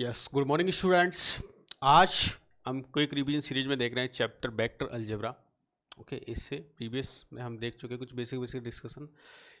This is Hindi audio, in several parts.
Yes, good morning students. आज हम क्विक रिवीजन सीरीज में देख रहे हैं चैप्टर वेक्टर अलजेब्रा। ओके, इससे प्रीवियस में हम देख चुके हैं कुछ बेसिक डिस्कशन।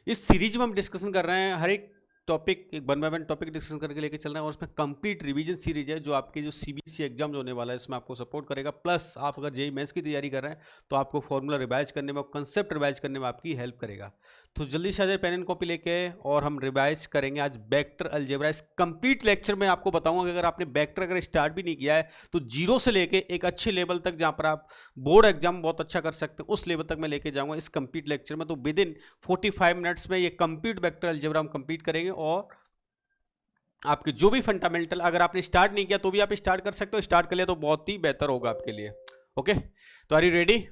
इस सीरीज में हम डिस्कशन कर रहे हैं, हर एक टॉपिक एक 1 बाय 1 टॉपिक डिस्कशन करके लेके चल रहे हैं, और उसमें कंप्लीट रिवीजन सीरीज है जो आपके जो सीबीएसई एग्जाम होने वाला है इसमें आपको सपोर्ट करेगा। प्लस आप अगर जेईई मेंस की तैयारी कर रहे हैं तो आपको फॉर्मूला रिवाइज करने में और कंसेप्ट रिवाइज करने में आपकी हेल्प करेगा। तो जल्दी से आ जाए पेन एंड कॉपी लेके, और हम रिवाइज करेंगे आज वेक्टर अलजेब्रा। इस कंप्लीट लेक्चर में आपको बताऊंगा कि अगर आपने वेक्टर अगर स्टार्ट भी नहीं किया है तो जीरो से लेके एक अच्छे लेवल तक जहां पर आप बोर्ड एग्जाम बहुत अच्छा कर सकते हैं उस लेवल तक मैं लेके जाऊंगा इस कंप्लीट लेक्चर में। तो विद इन 45 मिनट्स में ये कंप्लीट वेक्टर अलजेब्रा हम कंप्लीट करेंगे, और आपके जो भी फंडामेंटल अगर आपने स्टार्ट नहीं किया तो भी आप स्टार्ट कर सकते हो, स्टार्ट कर लिया तो बहुत ही बेहतर होगा आपके लिए। ओके, तो are you ready?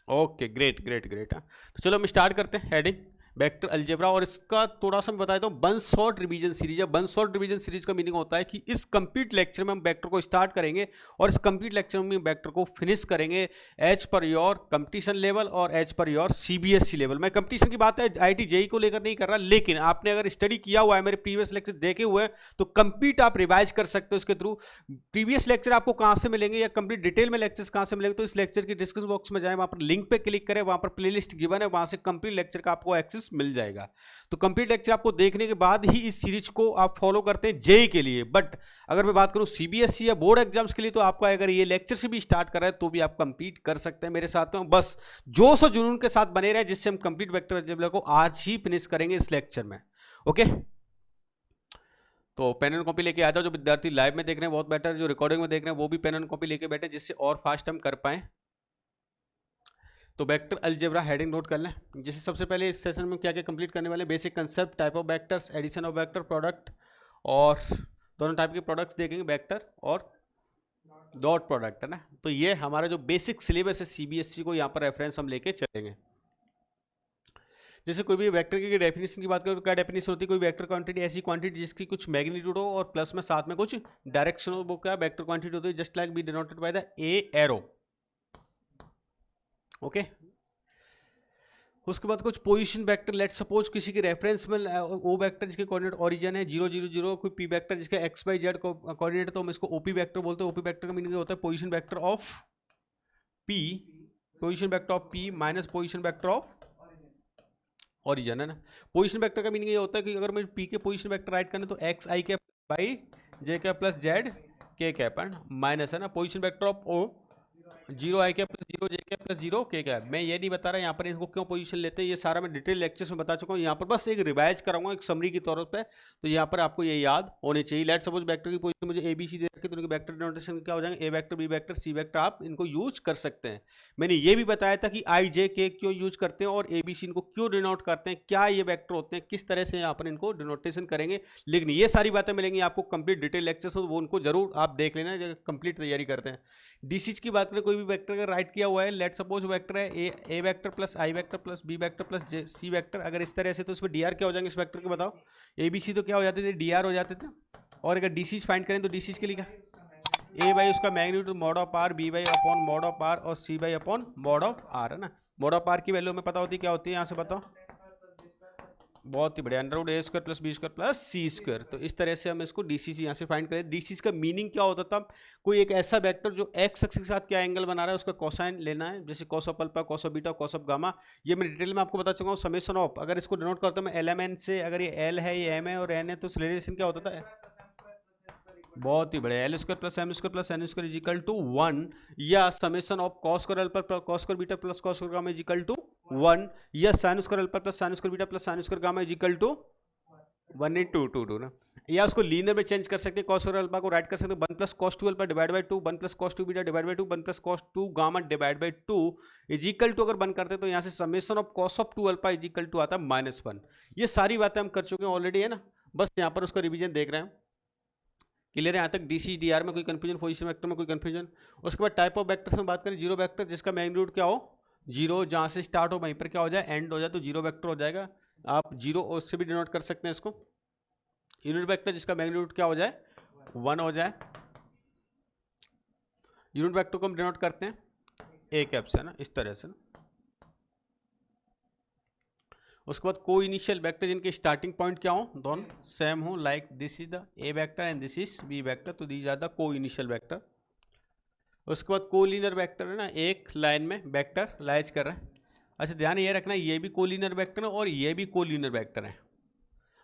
Okay, great great great. तो चलो हम स्टार्ट करते हैं। हेडिंग वेक्टर अलजेब्रा, और इसका थोड़ा सा मैं बता देता हूँ, वन शॉट रिवीजन सीरीज है। वन शॉट रिवीजन सीरीज का मीनिंग होता है कि इस कंप्लीट लेक्चर में हम वेक्टर को स्टार्ट करेंगे और इस कंप्लीट लेक्चर में हम वेक्टर को फिनिश करेंगे as per your competition level और as per your CBSE level. मैं कंपटीशन की बात है आईआईटी जेईई को लेकर नहीं कर रहा, लेकिन आपने अगर स्टडी किया हुआ है, मेरे प्रीवियस लेक्चर देखे हुए हैं, तो कंप्लीट आप रिवाइज कर सकते हो इसके थ्रू। प्रीवियस लेक्चर आपको कहां से मिलेंगे या कंप्लीट डिटेल में लेक्चर्स कहां से मिलेंगे, तो इस लेक्चर की डिस्क्रिप्शन बॉक्स में जाएं, वहां पर लिंक पे क्लिक करें, वहां पर प्लेलिस्ट गिवन है, वहां से कंप्लीट लेक्चर का आपको एक्सेस मिल जाएगा। तो कंप्लीट लेक्चर आपको देखने के बाद ही इस सीरीज को आप फॉलो करते हैं जेईई के लिए। बट अगर मैं बात करूं सीबीएसई या बोर्ड एग्जाम्स के लिए, तो आपका अगर ये लेक्चर से भी स्टार्ट कर रहा है तो भी आप कंप्लीट कर सकते हैं मेरे साथ में। बस जोश और जुनून के साथ बने रहे, जिससे हम कंप्लीट वेक्टर अलजेब्रा को आज ही फिनिश करेंगे इस लेक्चर में। ओके, तो पेन एंड कॉपी लेके आ जाओ। जो विद्यार्थी लाइव में देख रहे हैं बहुत बेटर, जो रिकॉर्डिंग में देख रहे हैं वो भी पेन एंड कॉपी लेके बैठे, जिससे और फास्ट हम कर पाए। तो वेक्टर अलजेब्रा हेडिंग नोट कर लें। जैसे सबसे पहले इस सेशन में क्या क्या कंप्लीट करने वाले, basic concept, type of vectors, addition of vector, product, और दोनों टाइप के प्रोडक्ट्स देखेंगे, वेक्टर और डॉट प्रोडक्ट, है ना। तो ये हमारा जो बेसिक सिलेबस है सीबीएसई को, यहाँ पर रेफरेंस हम लेके चलेंगे। जैसे कोई भी वेक्टर की डेफिनेशन की बात करें तो क्या डेफिनेशन होती है? कोई वेक्टर क्वांटिटी ऐसी क्वांटिटी जिसकी कुछ मैग्नीट्यूड हो और प्लस में साथ में कुछ डायरेक्शन हो, वो क्या वेक्टर क्वांटिटी होती है। Just like B denoted by the A arrow. Okay, उसके बाद कुछ पोजीशन वेक्टर, लेट सपोज किसी के रेफरेंस में ओ वेक्टर जिसके कोऑर्डिनेट ओरिजिन है 0 0 0, कोई पी वेक्टर जिसके एक्स वाई जेड कोऑर्डिनेट है, तो हम इसको ओपी वेक्टर बोलते हैं। ओपी वेक्टर का मीनिंग होता है position vector of P, position vector of P minus position vector of origin, है ना। पोजीशन वेक्टर का मीनिंग ये होता है कि अगर मैं पी के पोजीशन वेक्टर राइट करना तो X I cap by J cap plus Z K cap, है ना, माइनस, है ना, position vector of O 0 I cap plus 0 J cap plus 0 K cap. मैं ये नहीं बता रहा यहाँ पर इसको क्यों पोजीशन लेते हैं, ये सारा मैं डिटेल लेक्चर्स में बता चुका हूँ। यहाँ पर बस एक रिवाइज कराऊंगा एक समरी के तौर पे, तो यहाँ पर आपको ये याद होनी चाहिए। लेट सपोज वेक्टर की पोजीशन मुझे ए बी सी दे रखी है, तो उनके वेक्टर डिनोटेशन क्या हो जाएंगे, A vector, B vector, C vector, आप इनको यूज कर सकते हैं। मैंने ये भी बताया था कि आई जे के क्यों यूज करते हैं और ए बी सी इनको क्यों डिनोट करते हैं, क्या ये वेक्टर होते हैं, किस तरह से यहाँ पर इनको डिनोटेशन करेंगे। लेकिन ये सारी बातें मिलेंगी आपको कंप्लीट डिटेल लेक्चर्स, वो उनको जरूर आप देख लेना जब कंप्लीट तैयारी करते हैं। डीसीज की बात करें, कोई भी वेक्टर अगर राइट किया हुआ है, लेट सपोज वेक्टर है A vector plus i vector plus B vector plus C vector, अगर इस तरह से, तो इसमें डीआर क्या हो जाएंगे इस वेक्टर के, बताओ। ए बी सी तो क्या हो जाते थे, डीआर हो जाते थे। और अगर डीसीज फाइंड करें तो डीसीज के लिए क्या, ए बाई उसका magnitude mod of R, B by upon mod of R, और C by upon mod of R, है ना। मॉड ऑफ आर की वैल्यू हमें पता होती है क्या होती है, यहाँ से बताओ। बहुत ही बढ़िया, under root A square plus B square plus C square. तो इस तरह से हम इसको डीसीसी यहाँ से फाइंड करें। डीसीसी का मीनिंग क्या होता था, कोई एक ऐसा वेक्टर जो एक्स एक्सिस के साथ क्या एंगल बना रहा है उसका कोसाइन लेना है, जैसे cos of alpha, cos of beta, cos of gamma. ये मैं डिटेल में आपको बता चुका हूँ। समेशन ऑफ, अगर इसको डिनोट करता हूँ मैं एल एम एन से, अगर ये एल है, ये एम है और एन है, तो रिलेशन क्या होता था, बहुत ही बढ़िया, L square plus M square plus N square equal to 1, या summation of cos square alpha cos square beta plus cos square gamma equal to 1, या sine square alpha plus sine square beta plus sine square gamma equal to 1 in 2 2 2 ना। या उसको लीनियर में चेंज कर सकते हैं, कॉस स्क्वायर अल्फा को राइट कर सकते हैं 1 plus cos 2 alpha divide by 2, 1 plus cos 2 beta divide by 2, 1 plus cos 2 gamma divide by 2 equal to, अगर 1 करते हैं तो यहाँ से summation of cos of 2 alpha equal to आता है -1। ये सारी बातें हम कर चुके हैं ऑलरेडी, है ना। बस यहाँ पर उसका रिविजन देख रहे हैं। क्लियर है यहाँ तक? डीसी डीआर में कोई कंफ्यूजन, पोजीशन वेक्टर में कोई कंफ्यूजन। उसके बाद टाइप ऑफ वेक्टर्स में बात करें, जीरो वेक्टर जिसका मैग्नीट्यूड क्या हो 0, जहाँ से स्टार्ट हो वहीं पर क्या हो जाए, एंड हो जाए, तो जीरो वेक्टर हो जाएगा। आप जीरो उससे भी डिनोट कर सकते हैं इसको। यूनिट वेक्टर जिसका मैग्नीट्यूड क्या हो जाए 1 हो जाए, यूनिट वेक्टर को हम डिनोट करते हैं ए कैप से, ना, इस तरह से। उसके बाद को इनिशियल वेक्टर जिनके स्टार्टिंग पॉइंट क्या हो, दोनों सेम हो, like this is the A vector and this is B vector, तो these are the coinitial vector. उसके बाद कोलिनियर वेक्टर है ना, एक लाइन में वेक्टर लाइज कर रहा है। अच्छा ध्यान ये रखना, ये भी कोलिनियर वेक्टर है और ये भी कोलिनियर वेक्टर है।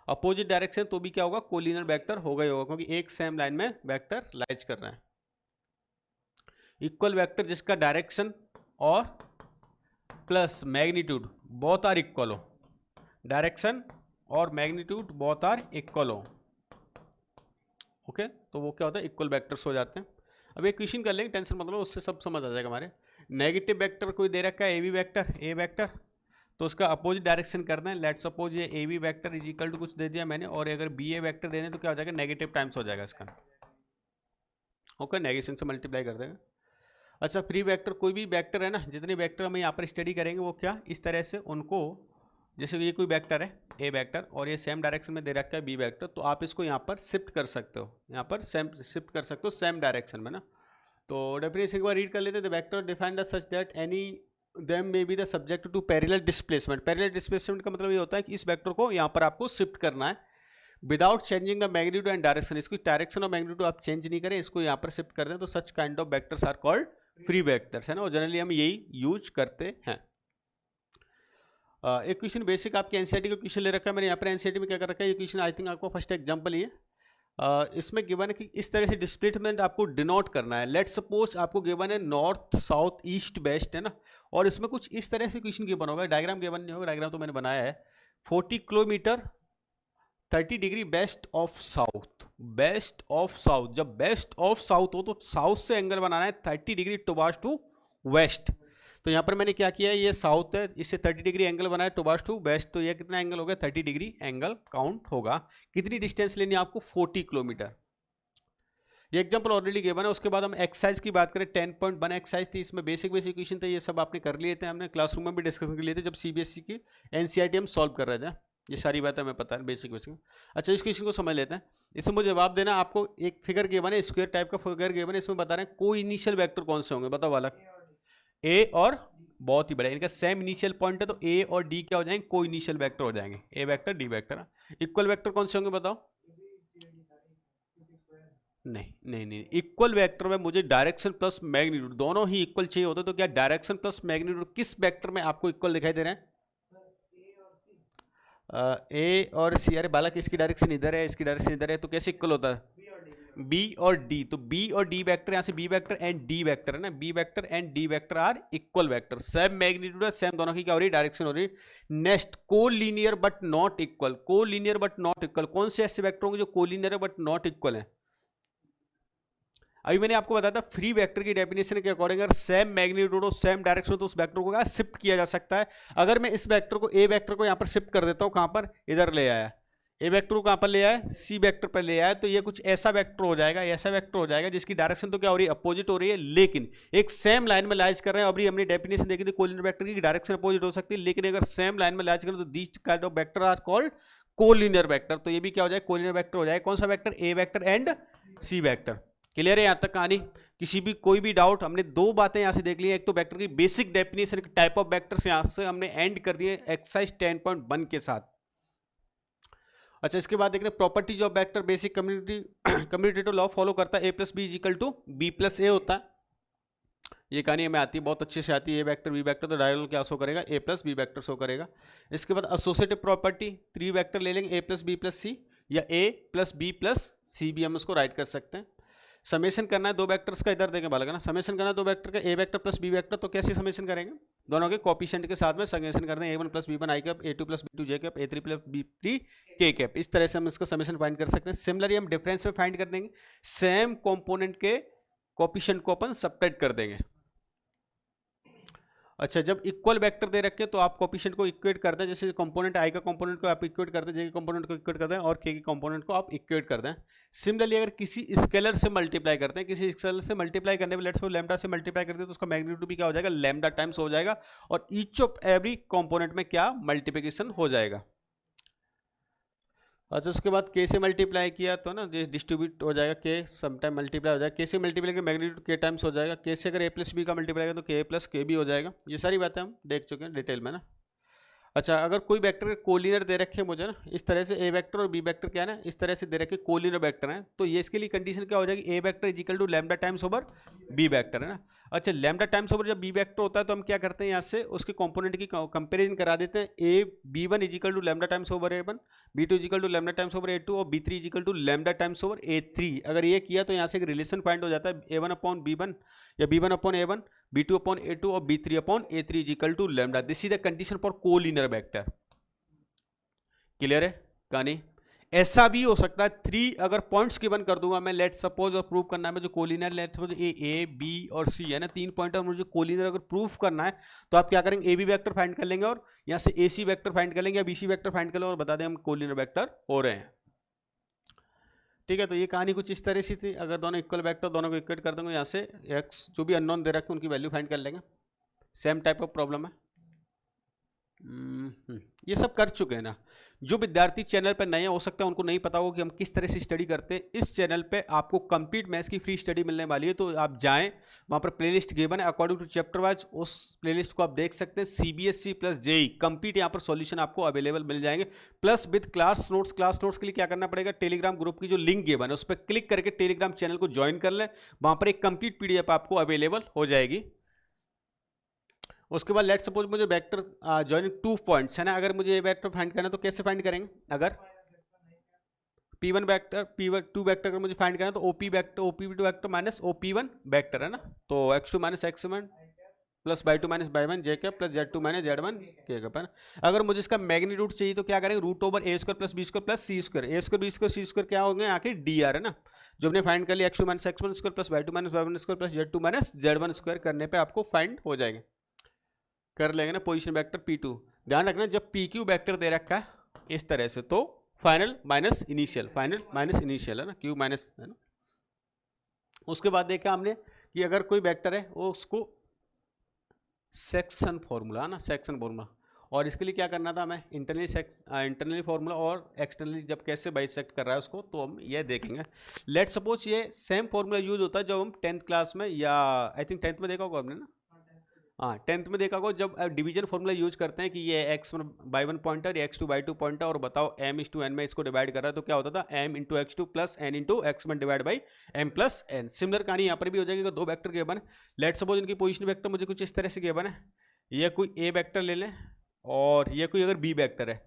अपोजिट डायरेक्शन तो भी क्या होगा, कोलिनियर वेक्टर होगा ही होगा, क्योंकि एक सेम लाइन में वेक्टर लाइज कर रहा है। इक्वल वेक्टर जिसका डायरेक्शन और plus magnitude both are equal हो, डायरेक्शन और मैग्नीट्यूड बोथ आर इक्वल हो, ओके, तो वो क्या होता है, इक्वल वेक्टर्स हो जाते हैं। अब एक क्वेश्चन कर लेंगे, टेंशन मतलब उससे सब समझ आ जाएगा हमारे। नेगेटिव वेक्टर कोई दे रखा है A B vector, A vector, तो उसका अपोजिट डायरेक्शन करना है। लेट्स सपोज ये A B vector is equal to कुछ दे दिया मैंने, और अगर बी ए वेक्टर देने तो क्या हो जाएगा, नेगेटिव टाइम्स हो जाएगा इसका, ओके, नेगेशन से मल्टीप्लाई कर देंगे। अच्छा फ्री वेक्टर कोई भी वेक्टर है ना, जितने वेक्टर हम यहाँ पर स्टडी करेंगे वो क्या इस तरह से उनको, जैसे ये कोई वेक्टर है ए वेक्टर और ये सेम डायरेक्शन में दे रखा है बी वेक्टर, तो आप इसको यहाँ पर शिफ्ट कर सकते हो, यहाँ पर सेम शिफ्ट कर सकते हो सेम डायरेक्शन में ना। तो डेफिनेशन एक बार रीड कर लेते हैं। The vector defined such that any them may be the subject to parallel displacement. Parallel displacement का मतलब ये होता है कि इस वेक्टर को यहाँ पर आपको शिफ्ट करना है without changing the magnitude and direction. इसकी डायरेक्शन और मैग्नीट्यूड आप चेंज नहीं करें, इसको यहाँ पर शिफ्ट कर दें, तो such kind of vectors are called free vectors, है ना, और जनरली हम यही यूज करते हैं। एक क्वेश्चन बेसिक आपके एनसीईआरटी का क्वेश्चन ले रखा है मैंने यहाँ पर। एनसीईआरटी में क्या कर रखा है, ये क्वेश्चन आई थिंक आपको फर्स्ट एग्जांपल ही है। इसमें गिवन है कि इस तरह से डिस्प्लेसमेंट आपको डिनोट करना है। लेट्स सपोज आपको गिवन है नॉर्थ साउथ ईस्ट वेस्ट, है ना, और इसमें कुछ इस तरह से क्वेश्चन गिवन होगा, डायग्राम गिवन नहीं होगा, डायग्राम तो मैंने बनाया है। 40 kilometre 30 degree west of south, west of south, जब वेस्ट ऑफ साउथ हो तो साउथ से एंगल बनाना है 30 डिग्री टुवर्ड्स टू वेस्ट। तो यहाँ पर मैंने क्या किया है, ये साउथ है, इससे 30 डिग्री एंगल बनाया टुवर्ड्स टू वेस्ट, तो ये कितना एंगल हो गया, 30 डिग्री एंगल काउंट होगा। कितनी डिस्टेंस लेनी है आपको, 40 किलोमीटर। ये एग्जांपल ऑलरेडी गिवन है। उसके बाद हम एक्सरसाइज की बात करें, 10.1 एक्सरसाइज थी, इसमें बेसिक क्वेश्चन थे, ये सब आपने कर लिए थे, हमने क्लासरूम में भी डिस्कशन कर लिए थे जब सीबीएसई की एनसीईआरटी हम सॉल्व कर रहे थे, ये सारी बातें हमें पता है बेसिक बेसिक। अच्छा इस क्वेश्चन को समझ लेते हैं, इसमें मुझे जवाब देना। आपको एक फिगर गिवन है, स्क्वायर टाइप का फिगर गिवन है, इसमें बता रहे हैं को इनिशियल वेक्टर कौन से होंगे, बताओ वाला, ए और, बहुत ही बड़ा, इनका सेम इनिशियल पॉइंट है, तो ए और डी क्या हो जाएंगे, को इनिशियल वेक्टर हो जाएंगे, A vector D vector. Equal vector कौन से होंगे बताओ, नहीं, इक्वल वेक्टर में मुझे डायरेक्शन प्लस मैग्नीट्यूड दोनों ही इक्वल चाहिए होता है। तो क्या डायरेक्शन प्लस मैग्नीट्यूड किस वेक्टर में आपको इक्वल दिखाई दे रहे हैं, ए और सी। अरे बालक इसकी डायरेक्शन इधर है, इसकी डायरेक्शन इधर है, तो कैसे इक्वल होता है, बी और डी, तो बी और डी वेक्टर, यहाँ से B vector and D vector है ना, B vector and D vector are equal vector, same magnitude है, सेम दोनों की क्या हो रही है, डायरेक्शन हो रही है। Next collinear but not equal, collinear but not equal, कौन से ऐसे वेक्टर होंगे जो कोलिनियर है बट नॉट इक्वल है। अभी मैंने आपको बताया था फ्री वेक्टर की डेफिनेशन के अकॉर्डिंग अगर सेम मैग्नीट्यूड हो सेम डायरेक्शन हो तो उस वेक्टर को क्या शिफ्ट किया जा सकता है। अगर मैं इस वेक्टर को ए वेक्टर को यहाँ पर शिफ्ट कर देता हूँ, कहाँ पर, इधर ले आया, ए वेक्टर को कहाँ पर ले आया, सी वेक्टर पर ले आया, तो ये कुछ ऐसा वेक्टर हो जाएगा, ऐसा वेक्टर हो जाएगा जिसकी डायरेक्शन तो क्या हो रही है, अपोजिट हो रही है, लेकिन एक सेम लाइन में लाइज कर रहे हैं। अभी हमने डेफिनेशन देखी थी कोलिनियर वेक्टर की डायरेक्शन अपोजिट हो सकती है, लेकिन अगर सेम लाइन में लाइज करें तो these kind of vector are called collinear vector. तो ये भी क्या हो जाएगा, कोलिनियर वेक्टर हो जाएगा। कौन सा vector, A vector and C vector. Clear है यहाँ तक कहानी, किसी भी कोई भी डाउट, हमने दो बातें यहाँ से देख ली, एक तो वेक्टर की basic definition type of vectors यहाँ से हमने एंड कर दिए एक्सरसाइज 10.1 के साथ। अच्छा इसके बाद देखते हैं properties of vector. Basic commutative law follow करता है, A plus B is equal to B plus A होता है। ये कहानी हमें आती है, बहुत अच्छे से आती है। ए वेक्टर बी वेक्टर, तो डायगोनल क्या शो करेगा, ए प्लस बी वेक्टर शो करेगा। इसके बाद एसोसिएटिव प्रॉपर्टी, 3 वेक्टर ले लेंगे, ए प्लस बी प्लस सी, या ए प्लस बी प्लस सी भी हम उसको राइट कर सकते हैं। समेशन करना है दो वेक्टर्स का, इधर देखें बालक ना, समेशन करना है दो वेक्टर का, ए वेक्टर प्लस बी वेक्टर, तो कैसे समेशन करेंगे, दोनों के कोएफिशिएंट के साथ में समेशन करते हैं, a1 plus b1 i cap, a2 plus b2 j cap, a3 plus b3 k cap. इस तरह से हम इसका समेशन फाइंड कर सकते हैं। सिमिलरली हम डिफरेंस में फाइंड कर देंगे, सेम कंपोनेंट के कोएफिशिएंट को अपन सब्ट्रैक्ट कर देंगे। अच्छा जब इक्वल वेक्टर दे रखे तो आप कोएफिशिएंट को इक्वेट कर दें, जैसे कंपोनेंट आई का कंपोनेंट को आप इक्वेट कर दें, जे के कंपोनेंट को इक्वेट कर दें, और के के कंपोनेंट को आप इक्वेट कर दें। सिमिलरली अगर किसी स्केलर से मल्टीप्लाई करते हैं, किसी स्केलर से मल्टीप्लाई करने पर लेट्स सपोज लैम्डा से मल्टीप्लाई करते हैं, तो उसका मैग्नीट्यूड भी क्या हो जाएगा, लैम्डा टाइम्स हो जाएगा, और ईच ऑफ एवरी कंपोनेंट में क्या मल्टीप्लिकेशन हो जाएगा। अच्छा उसके बाद के से मल्टीप्लाई किया तो ना डिस्ट्रीब्यूट हो जाएगा, के समटाइम मल्टीप्लाई हो जाएगा, के से मल्टीप्लाई के मैग्नीट्यूड के टाइम्स हो जाएगा, के से अगर ए प्लस बी का मल्टीप्लाई करें तो के प्लस के भी हो जाएगा। ये सारी बातें हम देख चुके हैं डिटेल में ना। अच्छा, अगर कोई वेक्टर कोलिनियर दे रखे मुझे ना इस तरह से, ए वेक्टर और बी वेक्टर क्या है ना इस तरह से दे रखे कोलिनियर वेक्टर हैं, तो ये इसके लिए कंडीशन क्या हो जाएगी, A vector is equal to lambda times over B vector है ना। अच्छा, लैम्डा टाइम्स ओवर जब बी वेक्टर होता है तो हम क्या करते हैं, यहाँ से उसके कंपोनेंट की कंपेरिजन करा देते हैं। A B one is equal to lambda times over A one, B two is equal to lambda times over A two, और B three is equal to lambda times over A three. अगर ये किया तो यहाँ से एक रिलेशन फाइंड हो जाता है, A one upon B one या B one upon A one, B two upon A two और B three upon A three is equal to lambda. This is the condition for collinear vector. Clear है कहानी। ऐसा भी हो सकता है, थ्री अगर पॉइंट्स गिवन कर दूंगा मैं, लेट सपोज, और प्रूव करना है मुझे collinear, let suppose A B और सी है ना, 3 पॉइंट, और मुझे कोलिनियर अगर प्रूफ करना है तो आप क्या करेंगे, ए बी वेक्टर फाइंड कर लेंगे और यहाँ से ए सी वेक्टर फाइंड कर लेंगे या बी सी वेक्टर फाइंड कर लेंगे और बता दें हम कोलिनियर वेक्टर हो रहे हैं। ठीक है, तो ये कहानी कुछ इस तरह से थी। अगर दोनों इक्वल वेक्टर, दोनों को इक्वेट कर दूंगा, यहाँ से एक्स जो भी अननोन दे रखे उनकी वैल्यू फाइंड कर लेंगे। सेम टाइप ऑफ प्रॉब्लम है। ये सब कर चुके हैं ना। जो विद्यार्थी चैनल पर नए हो सकता है उनको नहीं पता होगा कि हम किस तरह से स्टडी करते हैं। इस चैनल पे आपको कंप्लीट मैथ्स की फ्री स्टडी मिलने वाली है, तो आप जाएं, वहाँ पर प्लेलिस्ट गिवन है अकॉर्डिंग टू चैप्टर वाइज, उस प्लेलिस्ट को आप देख सकते हैं। सीबीएसई प्लस जेई कंप्लीट यहाँ पर सॉल्यूशन आपको अवेलेबल मिल जाएंगे, plus with class notes. Class notes के लिए क्या करना पड़ेगा, टेलीग्राम ग्रुप की जो लिंक गिवन है उस पर क्लिक करके टेलीग्राम चैनल को ज्वाइन कर लें, वहाँ पर एक कंप्लीट पीडीएफ आपको अवेलेबल हो जाएगी। उसके बाद लेट सपोज मुझे वेक्टर जॉइनिंग 2 पॉइंट्स है ना, अगर मुझे ये वेक्टर फाइंड करना है तो कैसे फाइंड करेंगे, अगर P1 वेक्टर P2 वेक्टर अगर मुझे फाइंड करना है तो OP vector OP2 vector minus OP1 vector है ना, तो x2 minus x1 plus y2 minus y1 j cap plus z2 minus z1 k cap है ना। अगर मुझे इसका मैग्नीट्यूड चाहिए तो क्या करेंगे, root over A square plus B square plus C square, A square B square C square क्या हो गए आके dr है ना, जो हमने फाइंड कर लिया x2 minus x1 square plus y2 minus y1 square plus z2 minus z1 square करने पे आपको फाइंड हो जाएंगे। कर लेंगे ना पोजीशन वेक्टर P2। ध्यान रखना जब PQ वेक्टर दे रखा है इस तरह से तो final minus initial, final minus initial है ना, Q माइनस है ना। उसके बाद देखा हमने कि अगर कोई वेक्टर है वो उसको सेक्शन फॉर्मूला है ना, सेक्शन फॉर्मूला, और इसके लिए क्या करना था हमें, इंटरनली फॉर्मूला और एक्सटर्नली जब कैसे बाइसेक्ट कर रहा है उसको, तो हम ये देखेंगे। लेट सपोज ये सेम फॉर्मूला यूज होता है जब हम 10th क्लास में, या आई थिंक 10th में देखा होगा आपने ना, हाँ 10th में देखा होगा, जब डिवीजन फॉर्मूला यूज करते हैं कि ये x1 by 1 pointer, x2 by 2 pointer, और बताओ m is to n में इसको डिवाइड कर रहा है तो क्या होता था, m into x2 plus n into x1 divide by m plus n। Similar कहानी यहाँ पर भी हो जाएगी अगर 2 वेक्टर गिवन है। लेट सपोज इनकी पोजीशन वेक्टर मुझे कुछ इस तरह से गिवन है, ये कोई a वेक्टर ले लें और ये कोई अगर b वेक्टर है,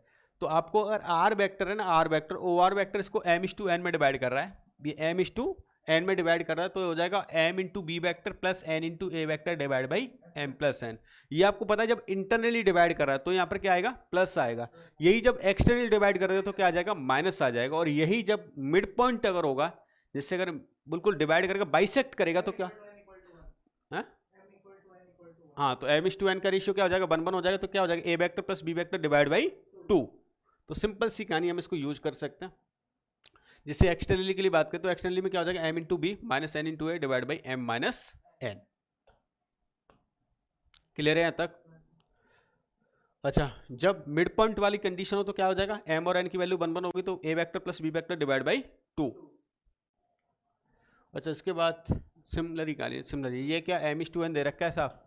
तो आपको अगर r वेक्टर है ना, r vector O R vector इसको m is to n में डिवाइड कर रहा है, ये m is to n में डिवाइड कर रहा है तो हो जाएगा m into B vector plus n into A vector divide by m plus n। ये आपको पता है जब इंटरनली डिवाइड कर रहा है तो यहाँ पर क्या आएगा, प्लस आएगा। यही जब एक्सटर्नली डिवाइड कर रहे हो तो क्या आ जाएगा, माइनस आ जाएगा। और यही जब मिड पॉइंट अगर होगा, जिससे अगर बिल्कुल डिवाइड करेगा, बाइसेक्ट करेगा तो क्या, हाँ तो m is to n का रेशियो क्या हो जाएगा, 1 1 हो जाएगा, तो क्या हो जाएगा, a vector plus b vector divide by 2। तो सिंपल सी कहानी हम इसको यूज कर सकते हैं। जिससे एक्सटर्नली के लिए बात करें तो एक्सटर्नली में क्या हो जाएगा, m into B minus n into A divide by m minus n। Clear है यहाँ तक। अच्छा, जब मिड पॉइंट वाली कंडीशन हो तो क्या हो जाएगा, m और n की वैल्यू 1 1 होगी तो a vector plus b vector divide by 2। अच्छा, इसके बाद सिमिलरली ये क्या m is to n दे रखा है साहब,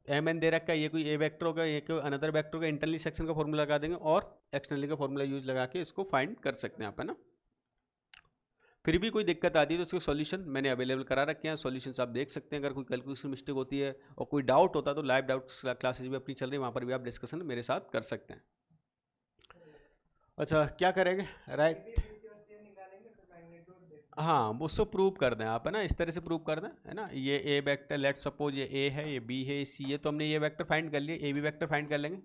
एम एन दे रखा है, ये कोई ए वेक्टर होगा, ये कोई अनदर वेक्टर होगा, इंटरनली सेक्शन का फॉर्मूला लगा देंगे और एक्सटर्नली का फॉर्मूला यूज लगा के इसको फाइंड कर सकते हैं आप, है ना। फिर भी कोई दिक्कत आती है तो उसके सॉल्यूशन मैंने अवेलेबल करा रखे हैं, सॉल्यूशंस आप देख सकते हैं। अगर कोई कैलकुलेशन मिस्टेक होती है और कोई डाउट होता है तो लाइव डाउट क्लासेज भी अपनी चल रही है, वहाँ पर भी आप डिस्कशन मेरे साथ कर सकते हैं। अच्छा, क्या करेंगे, राइट, हाँ उसको प्रूव कर दें आप, है ना, इस तरह से प्रूव कर दें, है ना। ये ए वेक्टर, लेट सपोज ये ए है, ये बी है, ये सी है, तो हमने ये वेक्टर फाइंड कर लिया, ए बी वेक्टर फाइंड कर लेंगे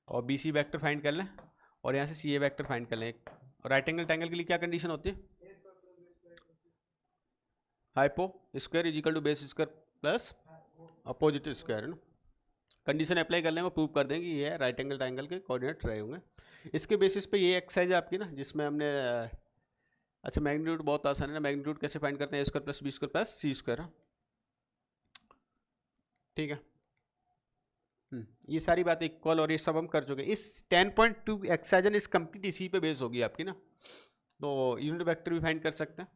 और बी सी वेक्टर फाइंड कर लें और यहाँ से सी ए वेक्टर फाइंड कर लें। और राइट एंगल ट्रायंगल के लिए क्या कंडीशन होती है, hypo square is equal to base square plus opposite square, है ना। कंडीशन अप्लाई कर लेंगे और प्रूव कर देंगे ये राइट एंगल ट्रायंगल के कोऑर्डिनेट रहे होंगे। इसके बेसिस पे ये एक्सरसाइज है आपकी ना, जिसमें हमने अच्छा मैग्नीट्यूड बहुत आसान है ना, मैग्नीट्यूड कैसे फाइंड करते हैं, A square plus B square plus C square, ठीक है। ये सारी बातें इक्वल और ये सब हम कर चुके हैं। इस 10.2 एक्सरसाइज इस कंप्लीट इसी पे बेस होगी आपकी ना। तो यूनिट वेक्टर भी फाइंड कर सकते हैं,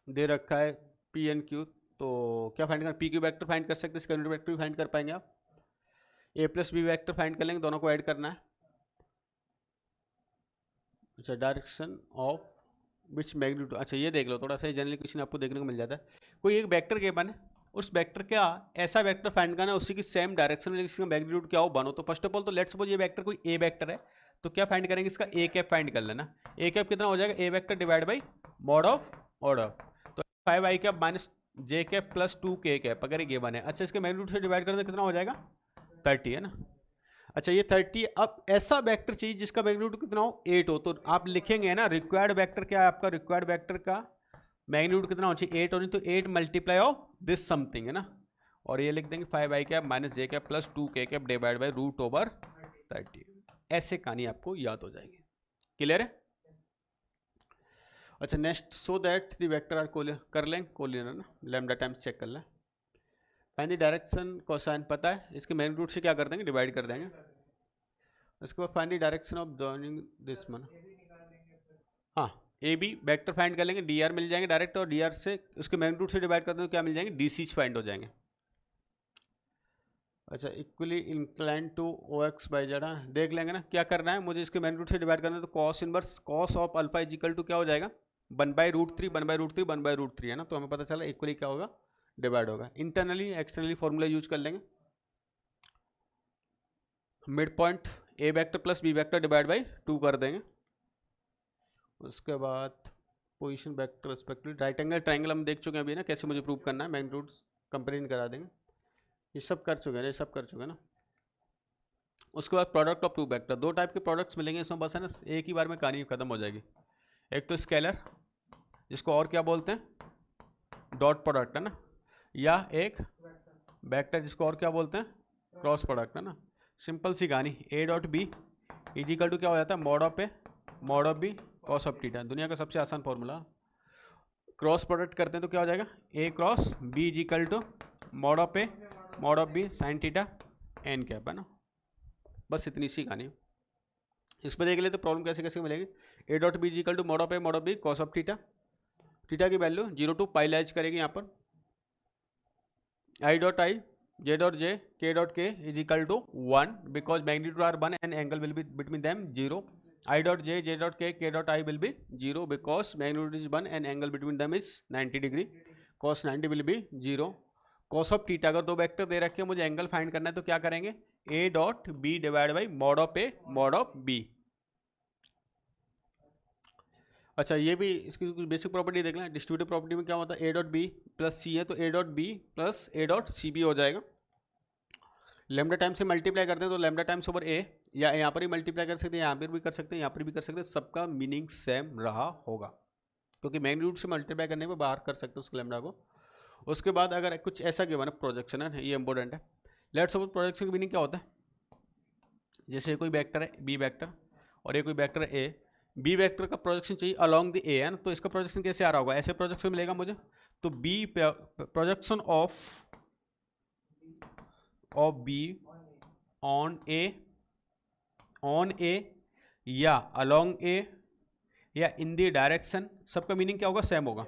दे रखा है पी एन क्यू, तो क्या फाइंड करना, पी क्यू वेक्टर फाइंड कर सकते हैं, इसका यूनिट वेक्टर भी फाइंड कर पाएंगे आप। ए प्लस बी वेक्टर फाइंड कर लेंगे, दोनों को ऐड करना है। अच्छा, डायरेक्शन ऑफ विच मैग्नीट्यूड, अच्छा ये देख लो, थोड़ा सा जनरली क्वेश्चन आपको देखने को मिल जाता है। कोई एक वेक्टर गिवन है, उस वेक्टर का ऐसा वेक्टर फाइंड करना है उसी की सेम डायरेक्शन में जिसका मैग्नीट्यूड क्या हो बनो। तो फर्स्ट ऑफ ऑल तो लेट्स सपोज ये वेक्टर कोई ए वेक्टर है, तो क्या फाइंड करेंगे, इसका ए कैप फाइंड कर लेना। ए कैप कितना हो जाएगा, A vector divide by mod of order, तो 5 कैप माइनस जे कैप प्लस 2 के कैप अगर ये गिवन है। अच्छा, इसके मैग्नीट्यूड से डिवाइड कर दे कितना हो जाएगा, 30 है ना। अच्छा, ये 30, अब ऐसा वेक्टर चाहिए जिसका मैग्नीट्यूड कितना हो 8 हो, तो आप लिखेंगे ना रिक्वायर्ड वेक्टर क्या है आपका, रिक्वायर्ड वेक्टर का मैग्नीट्यूड कितना होना चाहिए 8 होनी, तो 8 मल्टीप्लाई ऑफ दिस समथिंग है ना, और ये लिख देंगे 5 कैप माइनस जे कैप प्लस 2 के cap divide by root over 30। ऐसे कहानी आपको याद हो जाएगी। क्लियर है। अच्छा, next so that the vector are collinear, कर लेंगे कोलिनियर ना, लैम्डा टाइम्स चेक कर लें। फाइंड द डायरेक्शन, कोसाइन पता है, इसके मैग्नीट्यूड से क्या कर देंगे, डिवाइड कर देंगे। उसके बाद find the direction of joining this मन, हाँ ए बी वेक्टर फाइंड कर लेंगे, डी आर मिल जाएंगे डायरेक्ट, और डी आर से उसके मैग्नीट्यूड से डिवाइड कर देंगे तो क्या मिल जाएंगे, डी सी फाइंड हो जाएंगे। अच्छा, equally incline to O X by Z, देख लेंगे ना क्या करना है, मुझे इसके मैग्नीट्यूड से डिवाइड करना है, तो cos inverse cos of alpha is equal to क्या हो जाएगा, 1/√3 1/√3 1/√3 है ना, तो हमें पता चला इक्वली क्या होगा, डिवाइड होगा। इंटरनली एक्सटर्नली फॉर्मूला यूज कर लेंगे, mid point A vector plus B vector divide by 2 कर देंगे। उसके बाद position vector respectively, right angle triangle हम देख चुके हैं अभी ना, कैसे मुझे प्रूव करना है, मैग्नीट्यूड्स कंपेरिजन करा देंगे, ये सब कर चुके हैं, ये सब कर चुके हैं ना। उसके बाद product of two vector, 2 type के प्रोडक्ट्स मिलेंगे इसमें, बस है ना, एक ही बार में कहानी खत्म हो जाएगी। एक तो स्केलर जिसको और क्या बोलते हैं, डॉट प्रोडक्ट है ना, या एक वेक्टर जिसको और क्या बोलते हैं, क्रॉस प्रोडक्ट है ना। सिंपल सी कहानी, A dot B is equal to क्या हो जाता है, mod of A mod of B cos of theta, दुनिया का सबसे आसान फॉर्मूला। क्रॉस प्रोडक्ट करते हैं तो क्या हो जाएगा, A cross B is equal to mod of A mod of B sine theta N cap है ना, बस इतनी सी कहानी। इसमें देख लेते प्रॉब्लम कैसे कैसे मिलेगी। A dot B is equal to mod of A mod of B cos of theta, theta की वैल्यू 0 to पाई लाइज करेगी यहाँ पर, I dot I J dot J k dot k is equal to 1 because magnitude are 1 and angle will be between them 0, i dot j dot k dot i will be 0 because magnitude is 1 and angle between them is 90 degree, cos 90 will be 0। Cos of theta, अगर 2 वेक्टर दे रखे हैं मुझे एंगल फाइंड करना है तो क्या करेंगे, A dot B divide by mod of A mod of B. अच्छा, ये भी इसकी कुछ बेसिक प्रॉपर्टी देख लें। डिस्ट्रीब्यूटिव प्रॉपर्टी में क्या होता है, A dot B plus C है तो A dot B plus A dot C B हो जाएगा। लैम्डा टाइम से मल्टीप्लाई करते हैं तो लैम्डा टाइम्स ओवर ए, या यहाँ पर ही मल्टीप्लाई कर सकते हैं, यहाँ पर भी कर सकते हैं, यहाँ पर भी कर सकते हैं, सबका मीनिंग सेम रहा होगा क्योंकि मैग्नीट्यूड से मल्टीप्लाई करने में बाहर कर सकते हैं उस लैम्डा को। उसके बाद अगर कुछ ऐसा गिवन है, प्रोजेक्शन है, ये इंपॉर्टेंट है। लेट्स सपोज प्रोजेक्शन की मीनिंग क्या होता है, जैसे कोई वेक्टर है बी वेक्टर और ये कोई वेक्टर है ए, बी वेक्टर का प्रोजेक्शन चाहिए अलोंग द ए है ना, तो इसका प्रोजेक्शन कैसे आ रहा होगा, ऐसे प्रोजेक्शन मिलेगा मुझे, तो B projection of B on A या अलोंग ए या इन दी डायरेक्शन, सबका मीनिंग क्या होगा, सेम होगा।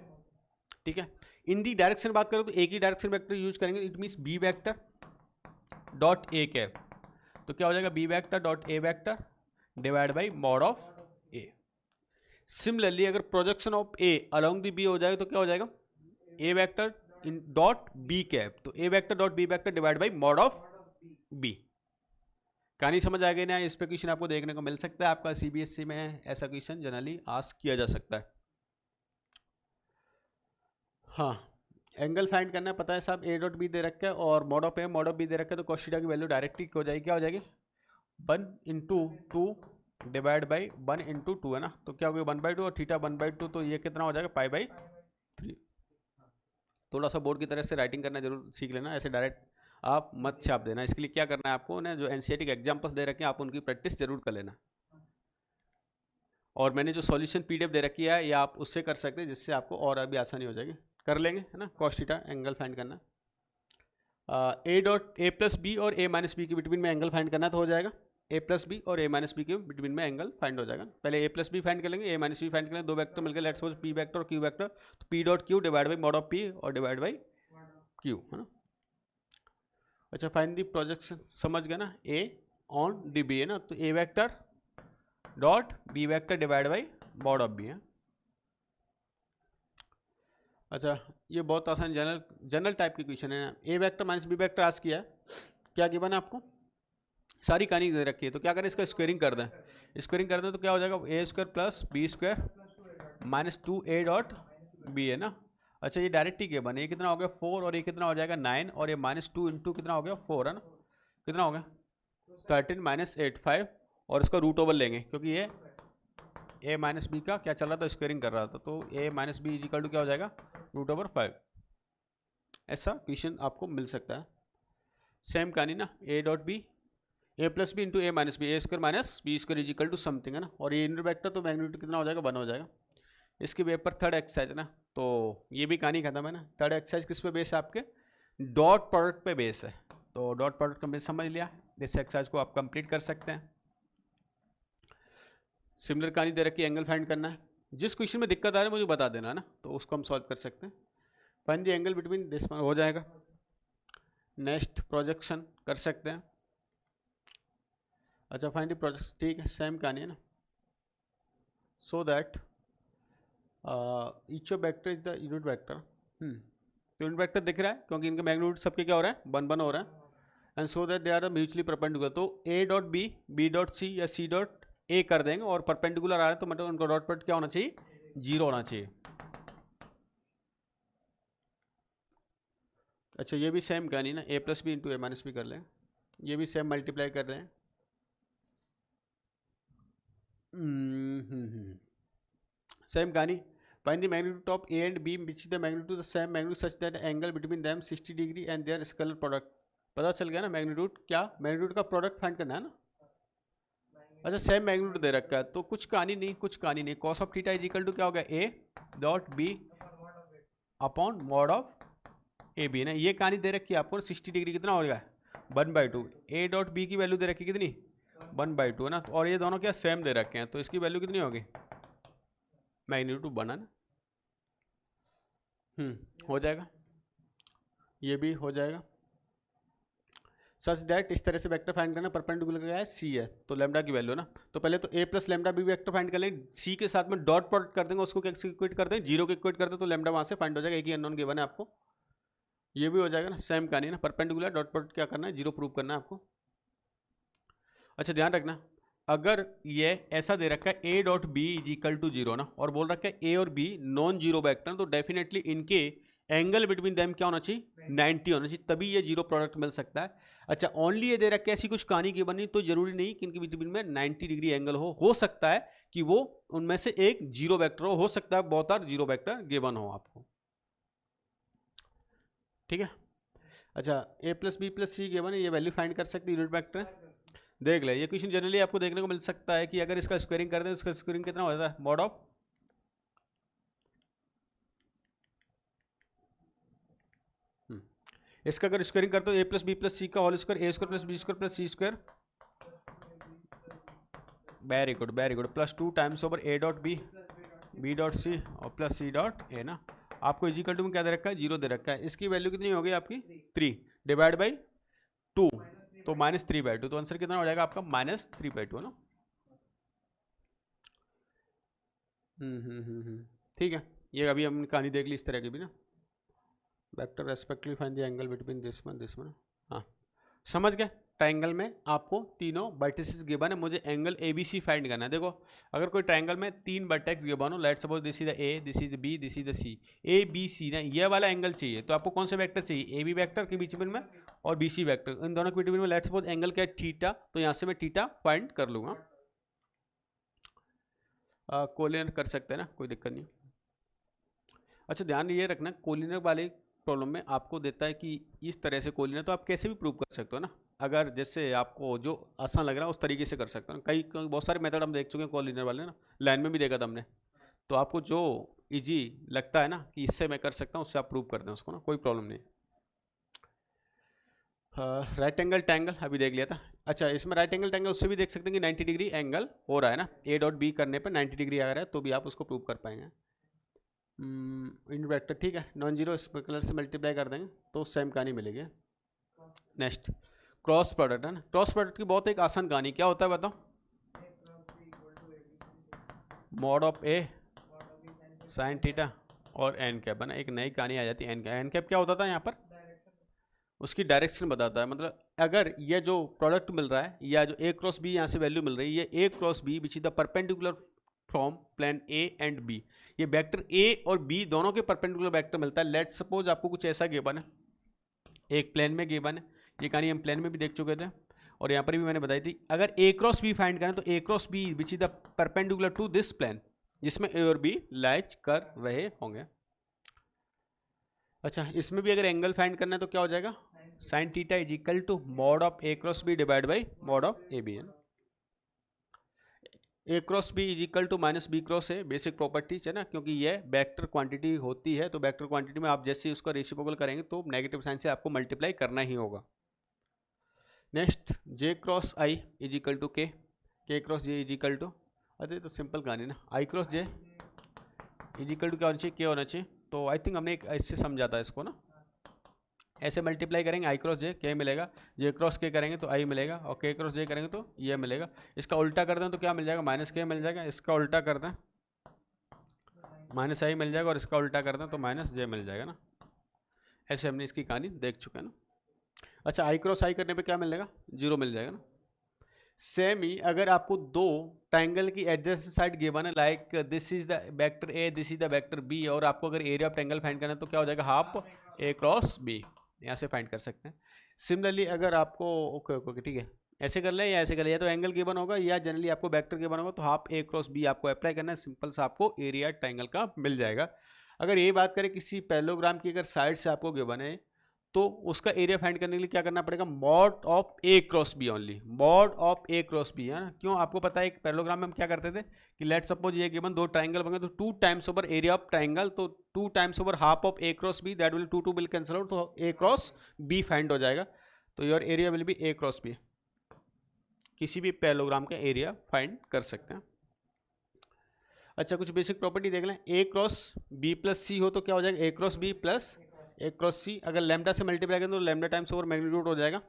ठीक है, इन दी डायरेक्शन बात करें तो एक ही डायरेक्शन वेक्टर यूज करेंगे, it means B vector dot A cap, तो क्या हो जाएगा B vector dot A vector divide by mod of A. Similarly अगर projection of A along the B हो जाएगा तो क्या हो जाएगा, A vector in dot B cap, तो A vector dot B vector divide by mod of B. कहानी समझ आ गई ना, इस पे क्वेश्चन आपको देखने को मिल सकता है, आपका सीबीएसई में ऐसा क्वेश्चन जनरली आस्क किया जा सकता है। हाँ, एंगल फाइंड करना है, पता है साहब, ए डॉट बी दे रखा है और mod of A mod of B दे रखा है, तो कॉस थीटा की वैल्यू डायरेक्टली हो जाएगी, क्या हो जाएगी 1/2 डिवाइड बाई 1/2 है ना, तो क्या हो गया 1/2 और थीटा 1/2, तो ये कितना हो जाएगा π/3। थोड़ा सा बोर्ड की तरह से राइटिंग करना जरूर सीख लेना, ऐसे डायरेक्ट आप मत छाप देना। इसके लिए क्या करना है आपको ना, जो एनसीईआरटी के एग्जाम्पल्स दे रखे हैं आप उनकी प्रैक्टिस जरूर कर लेना, और मैंने जो सॉल्यूशन पीडीएफ दे रखी है या आप उससे कर सकते हैं, जिससे आपको और अभी आसानी हो जाएगी। कर लेंगे है ना, कॉस थीटा एंगल फाइंड करना, A dot A plus B और ए माइनस बी के बिटवीन में एंगल फाइंड करना, तो हो जाएगा ए प्लस बी और ए माइनस बी के बिटवीन में एंगल फाइंड हो जाएगा। पहले ए प्लस बी फाइंड कर लेंगे, ए माइनस बी फाइंड करेंगे, 2 वेक्टर मिलकर लेट्स सपोज पी वेक्टर और क्यू वेक्टर, तो P dot Q divide by mod of P और डिवाइड बाई क्यू है ना। अच्छा फाइंड दी प्रोजेक्शन, समझ गए ना, ए ऑन डी बी है ना, तो A vector dot B vector divide by mod of B है। अच्छा ये बहुत आसान जनरल टाइप की क्वेश्चन है। A vector minus B vector आज किया है, क्या गिवन है आपको, सारी कहानी दे रखी है, तो क्या करें इसका स्क्वायरिंग कर दें, स्क्वायरिंग कर दें तो क्या हो जाएगा, A square plus B square minus 2a dot B है ना। अच्छा ये डायरेक्ट ही गिवन है, ये कितना हो गया 4 और ये कितना हो जाएगा 9 और ये -2 इंटू कितना हो गया 4 है ना, कितना हो गया 13 माइनस 8 5 और इसका रूट ओवर लेंगे क्योंकि ये a माइनस बी का क्या चल रहा था, स्क्वायरिंग कर रहा था, तो a minus B equal to क्या हो जाएगा रूट ओवर 5। ऐसा क्वेश्चन आपको मिल सकता है। सेम कहानी ना, a dot B A plus B into A minus B, A square minus B square equal to something है ना, और ये यूनिट वेक्टर तो मैग्नीट्यूड कितना हो जाएगा 1 हो जाएगा। इसके वे पर थर्ड एक्सरसाइज है ना, तो ये भी कहानी खत्म है ना। थर्ड एक्सरसाइज किस पे बेस है, आपके डॉट प्रोडक्ट पे बेस है, तो डॉट प्रोडक्ट का बेस समझ लिया, इस एक्सरसाइज को आप कंप्लीट कर सकते हैं। सिमिलर कहानी दे रखी है, एंगल फाइंड करना है, जिस क्वेश्चन में दिक्कत आ रही है मुझे बता देना है ना, तो उसको हम सॉल्व कर सकते हैं। Find the angle between this हो जाएगा। नेक्स्ट प्रोजेक्शन कर सकते हैं। अच्छा फाइंड द प्रोजेक्शन, ठीक है सेम कहानी है ना, so that each of vector is the unit vector. तो यूनिट वेक्टर दिख रहा है क्योंकि इनका मैग्नीट्यूड सबके क्या हो रहा है 1 1 हो रहा है, and so that they are the mutually perpendicular, तो A dot B, B dot C या सी डॉट ए कर देंगे और परपेंडिकुलर आ रहा है तो मतलब उनका डॉट प्रोडक्ट क्या होना चाहिए 0 होना चाहिए। अच्छा ये भी सेम कहानी ना, ए plus B into A minus B कर लें, ये भी सेम मल्टीप्लाई कर दें। सेम कहानी, find the magnitude of A and B which is the magnitude the same magnitude such that angle between them 60 degree and their scalar product. पता चल गया ना मैग्नीट्यूड, क्या मैग्नीट्यूड का प्रोडक्ट फाइंड करना है ना। अच्छा सेम मैग्नीट्यूड दे रखा है तो कुछ कहानी नहीं, कुछ कहानी नहीं, cos of theta is equal to क्या हो गया A dot B upon mod of A B ना, ये कहानी दे रखी है आपको 60 डिग्री कितना हो गया 1/2, ए डॉट बी की वैल्यू दे रखी है कितनी 1/2 है ना, तो और ये दोनों क्या सेम दे रखे हैं, तो इसकी वैल्यू कितनी होगी मैग्नीट्यूड बना ना। हो जाएगा, ये भी हो जाएगा। सच दैट इस तरह से वेक्टर फाइंड करना, परपेंडिकुलर क्या है सी है तो लैम्डा की वैल्यू ना, तो पहले तो A plus lambda B vector find कर लेंगे, सी के साथ में डॉट प्रोडक्ट कर देंगे, उसको क्या इक्वेट कर दें 0 के इक्वेट कर दें तो लैम्डा वहाँ से फाइंड हो जाएगा, एक ही अननोन गिवन है आपको, ये भी हो जाएगा ना। सेम कहानी ना, परपेंडिकुलर डॉट प्रोडक्ट क्या करना है 0 प्रूव करना है आपको। अच्छा ध्यान रखना, अगर ये ऐसा दे रखा है A dot B is equal to 0 ना, और बोल रखा है ए और बी नॉन जीरो वेक्टर, तो डेफिनेटली इनके एंगल बिटवीन देम क्या होना चाहिए 90 होना चाहिए, तभी ये 0 प्रोडक्ट मिल सकता है। अच्छा ओनली ये दे रखा है, ऐसी कुछ कहानी की बनी तो जरूरी नहीं कि इनके बिटवीन में 90 डिग्री एंगल हो सकता है कि वो उनमें से एक 0 वेक्टर हो सकता है बहुत आर 0 वेक्टर गिवन हो आपको, ठीक है। अच्छा ए प्लस बी प्लस सी गिवन है, ये वैल्यू फाइंड कर सकते यूनिट वेक्टर है। देख ले ये क्वेश्चन जनरली आपको देखने को मिल सकता है कि अगर इसका स्क्वायरिंग कर दें, इसका स्क्वायरिंग कितना हो जाता है मॉड ऑफ इसका अगर स्क्वायरिंग करते हो A plus B plus C का whole square, A square plus B square plus C square, very good plus 2 times over A dot B, B dot C और प्लस सी डॉट ए ना। आपको इजिकल टू में क्या दे रखा है 0 दे रखा है, इसकी वैल्यू कितनी होगी आपकी 3 डिवाइड बाई 2 तो -3/2, तो आंसर कितना हो जाएगा आपका -3/2 है ना। ठीक है, ये अभी हमने कहानी देख ली इस तरह की भी ना, vector respectively find the angle between this one. हाँ समझ गए, ट्रायंगल में आपको तीनों वर्टिसेस गिवन है, मुझे एंगल ABC फाइंड करना है। देखो अगर कोई ट्रायंगल में 3 वर्टेक्स गिवन हो, let's suppose this is the A, this is the B, this is the C, ABC ना ये वाला एंगल चाहिए, तो आपको कौन सा वेक्टर चाहिए AB वेक्टर के बीच में और BC वेक्टर, इन दोनों के बीच में लेट्स सपोज एंगल क्या है थीटा, तो यहाँ से मैं थीटा फाइंड कर लूँगा, कोलिनियर कर सकते हैं ना, कोई दिक्कत नहीं। अच्छा ध्यान ये रखना, कोलिनियर वाले प्रॉब्लम में आपको देता है कि इस तरह से कोलिनियर, तो आप कैसे भी प्रूव कर सकते हो ना, अगर जैसे आपको जो आसान लग रहा है उस तरीके से कर सकते हो ना। कई बहुत सारे मेथड हम देख चुके हैं कोलिनियर वाले ना, लाइन में भी देखा था हमने, तो आपको जो इजी लगता है ना कि इससे मैं कर सकता हूँ उससे आप प्रूव कर दें उसको ना, कोई प्रॉब्लम नहीं। राइट एंगल टैंगल अभी देख लिया था। अच्छा इसमें राइट एंगल टैंगल उससे भी देख सकते हैं कि 90 डिग्री एंगल हो रहा है ना, ए डॉट बी करने पर 90 डिग्री आ रहा है, तो भी आप उसको प्रूव कर पाएंगे। इन वेक्टर ठीक है, नॉन जीरो इस कलर से मल्टीप्लाई कर देंगे तो सेम कहानी मिलेगी। नेक्स्ट क्रॉस प्रोडक्ट है ना, क्रॉस प्रोडक्ट की बहुत एक आसान कहानी, क्या होता है बताओ, mod of A sine theta और एन कैप है ना, एक नई कहानी आ जाती है। एन कैप क्या होता था यहाँ पर, उसकी डायरेक्शन बताता है, मतलब अगर ये जो प्रोडक्ट मिल रहा है या जो ए क्रॉस बी यहाँ से वैल्यू मिल रही है, ये A cross B which is the perpendicular from plane A and B, ये वेक्टर ए और बी दोनों के परपेंडिकुलर वेक्टर मिलता है। लेट सपोज आपको कुछ ऐसा गिवन है, एक प्लेन में गिवन है, ये कहानी हम प्लेन में भी देख चुके थे और यहाँ पर भी मैंने बताई थी। अगर ए क्रॉस बी फाइंड करें तो A cross B which is the perpendicular to this plane, जिसमें ए और बी लाइज कर रहे होंगे। अच्छा, इसमें भी अगर एंगल फाइंड करना है तो क्या हो जाएगा, sine theta is equal to mod of A cross B divide by mod of A B. A cross B is equal to minus B cross A, basic properties है ना, क्योंकि ये वेक्टर क्वांटिटी होती है, तो वेक्टर क्वांटिटी में आप जैसे उसका रेसिप्रोकल करेंगे तो नेगेटिव साइन से आपको मल्टीप्लाई करना ही होगा। Next j cross i is equal to k cross j is equal to, अच्छा तो सिंपल कहानी ना, i cross j is equal to क्या होना चाहिए, के होना चाहिए। तो आई थिंक हमने एक ऐसे समझा था इसको ना, ऐसे मल्टीप्लाई करेंगे आई क्रॉस जे के मिलेगा, जे क्रॉस के करेंगे तो आई मिलेगा और के क्रॉस जे करेंगे तो ये मिलेगा। इसका उल्टा कर दें तो क्या मिल जाएगा, माइनस के मिल जाएगा, इसका उल्टा कर दें माइनस आई मिल जाएगा और इसका उल्टा कर दें तो माइनस जे मिल जाएगा ना। ऐसे हमने इसकी कहानी देख चुके हैं ना। अच्छा, आई क्रॉस आई करने पे क्या मिलेगा, जीरो मिल जाएगा ना। सेम ही अगर आपको दो ट्रायंगल की एडजेसेंट साइड गिवन है, like this is the vector A, this is the vector B, और आपको अगर एरिया ऑफ ट्रायंगल फाइंड करना है तो क्या हो जाएगा, हाफ ए क्रॉस बी, यहाँ से फाइंड कर सकते हैं। सिमिलरली अगर आपको ओके ओके ठीक है, ऐसे कर ले या ऐसे कर ले, या तो एंगल गिवन होगा या जनरली आपको वेक्टर गिवन होगा, तो हाफ ए क्रॉस बी आपको अप्लाई करना है, सिंपल सा आपको एरिया ट्रायंगल का मिल जाएगा। अगर ये बात करें किसी पैरेललोग्राम की अगर साइड से आपको गिवन है तो उसका एरिया फाइंड करने के लिए क्या करना पड़ेगा, mod of A cross B only, mod of A cross B है ना। क्यों, आपको पता है एक पैरेललोग्राम में हम क्या करते थे कि लेट सपोज ये गिवन दो ट्रायंगल बने तो 2 times over area of triangle, तो 2 times over half of A cross B, that will 2 will cancel out, तो ए क्रॉस बी फाइंड हो जाएगा। तो your area will be A cross B, किसी भी पैरेललोग्राम का एरिया फाइंड कर सकते हैं। अच्छा, कुछ बेसिक प्रॉपर्टी देख लें, ए क्रॉस बी प्लस सी हो तो क्या हो जाएगा, A cross B plus A cross सी, अगर लैम्डा से मल्टीप्लाई करें तो लैम्डा टाइम्स ओवर मैग्नीट्यूड हो जाएगा।